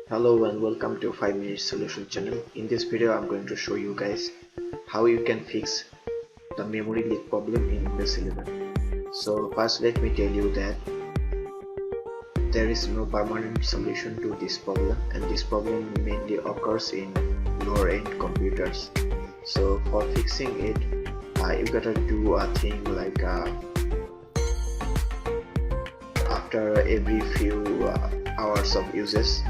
Hello and welcome to 5 Minute Solution channel. In this video I'm going to show you guys how you can fix the memory leak problem in Windows 11. So first let me tell you that there is no permanent solution to this problem, and this problem mainly occurs in lower end computers. So for fixing it you gotta do a thing like after every few hours of uses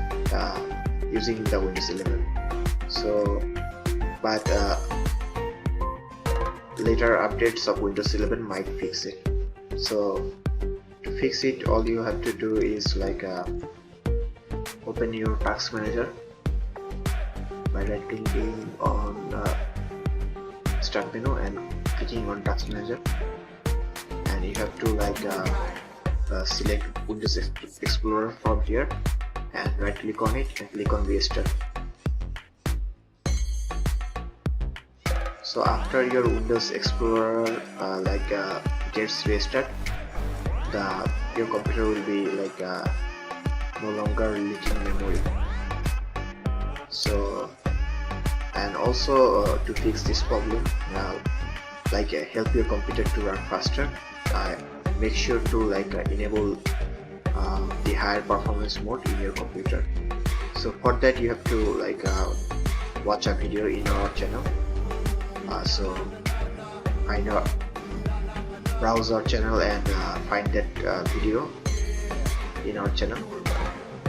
using the Windows 11. So but later updates of Windows 11 might fix it. So to fix it, all you have to do is like open your task manager by right clicking on start menu and clicking on task manager, and you have to like select Windows Explorer from here and right click on it and click on restart. So after your Windows Explorer gets restart, your computer will be like no longer leaking memory. So and also to fix this problem, help your computer to run faster, make sure to like enable the higher performance mode in your computer. So for that you have to like watch a video in our channel. So find our browse our channel and find that video in our channel.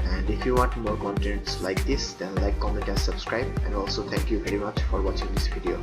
And if you want more contents like this, then like, comment and subscribe. And also thank you very much for watching this video.